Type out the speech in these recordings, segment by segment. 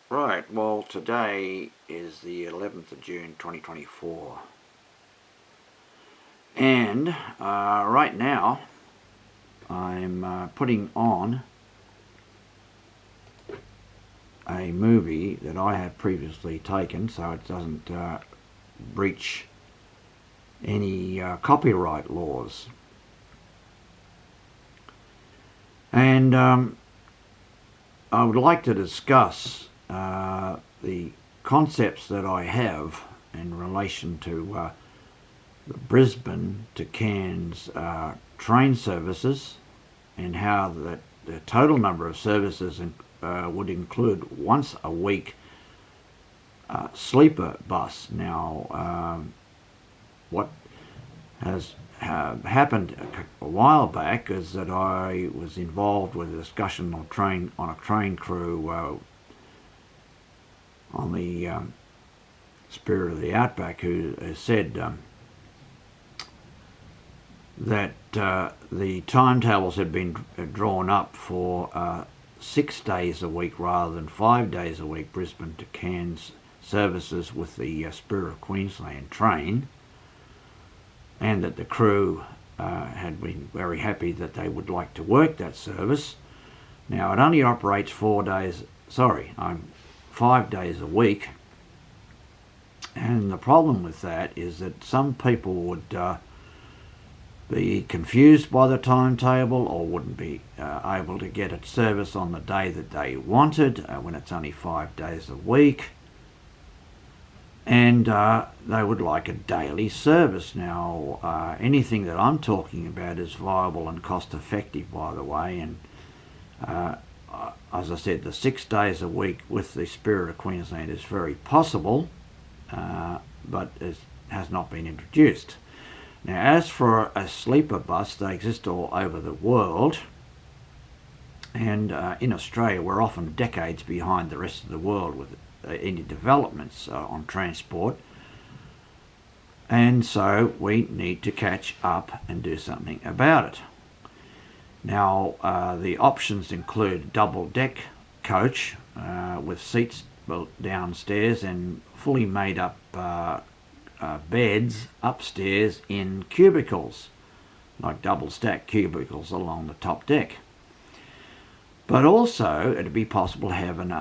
Right, well, today is the 11th of June 2024, and right now I'm putting on a movie that I have previously taken, so it doesn't breach any copyright laws. And I would like to discuss the concepts that I have in relation to the Brisbane to Cairns train services, and how the total number of services would include once a week sleeper bus. Now, what has happened a while back is that I was involved with a discussion on a train crew on the Spirit of the Outback, who has said that the timetables had been drawn up for 6 days a week rather than 5 days a week Brisbane to Cairns services with the Spirit of Queensland train, and that the crew had been very happy that they would like to work that service. Now, it only operates 5 days a week, and the problem with that is that some people would be confused by the timetable, or wouldn't be able to get a service on the day that they wanted when it's only 5 days a week, and they would like a daily service. Now, anything that I'm talking about is viable and cost effective, by the way, and as I said, the 6 days a week with the Spirit of Queensland is very possible, but it has not been introduced. Now, as for a sleeper bus, they exist all over the world, and in Australia we're often decades behind the rest of the world with any developments on transport, and so we need to catch up and do something about it. Now, the options include double-deck coach with seats built downstairs and fully made up beds upstairs in cubicles, like double-stack cubicles along the top deck. But also, it'd be possible to have an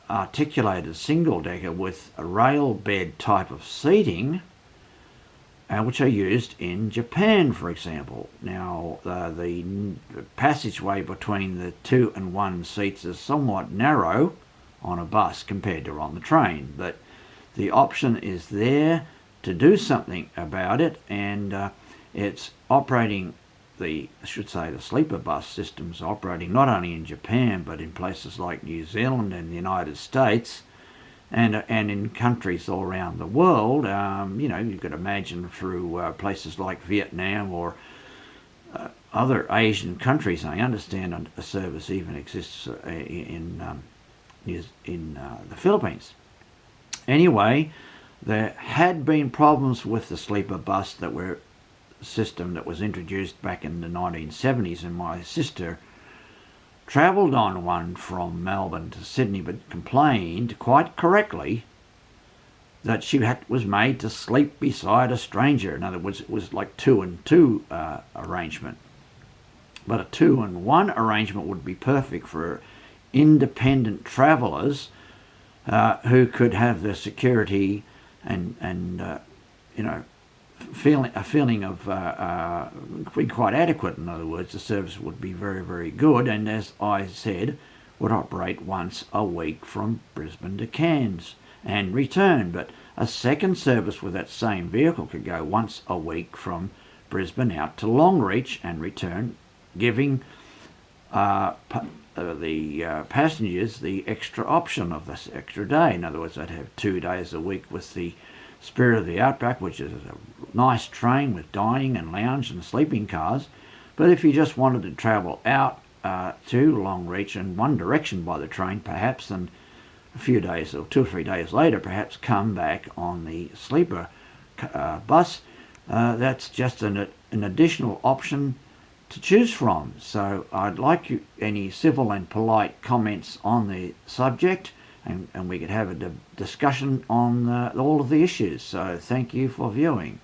articulated single-decker with a rail bed type of seating, which are used in Japan, for example. Now, the passageway between the 2 and 1 seats is somewhat narrow on a bus compared to on the train, but the option is there to do something about it, and it's operating. The sleeper bus system's operating not only in Japan but in places like New Zealand and the United States, and in countries all around the world. You could imagine through places like Vietnam or other Asian countries. I understand a service even exists in the Philippines. Anyway, there had been problems with the sleeper bus system that was introduced back in the 1970s, and my sister travelled on one from Melbourne to Sydney, but complained quite correctly that she was made to sleep beside a stranger. In other words, it was like 2 and 2 arrangement. But a 2 and 1 arrangement would be perfect for independent travellers who could have the security and a feeling of being quite adequate. In other words, the service would be very, very good, and as I said, would operate once a week from Brisbane to Cairns and return. But a second service with that same vehicle could go once a week from Brisbane out to Longreach and return, giving the passengers the extra option of this extra day. In other words, they'd have 2 days a week with the Spirit of the Outback, which is a nice train with dining and lounge and sleeping cars. But if you just wanted to travel out to Longreach in one direction by the train, perhaps, and a few days or 2 or 3 days later, perhaps come back on the sleeper bus, that's just an additional option to choose from. So I'd like any civil and polite comments on the subject, and we could have a discussion on all of the issues. So thank you for viewing.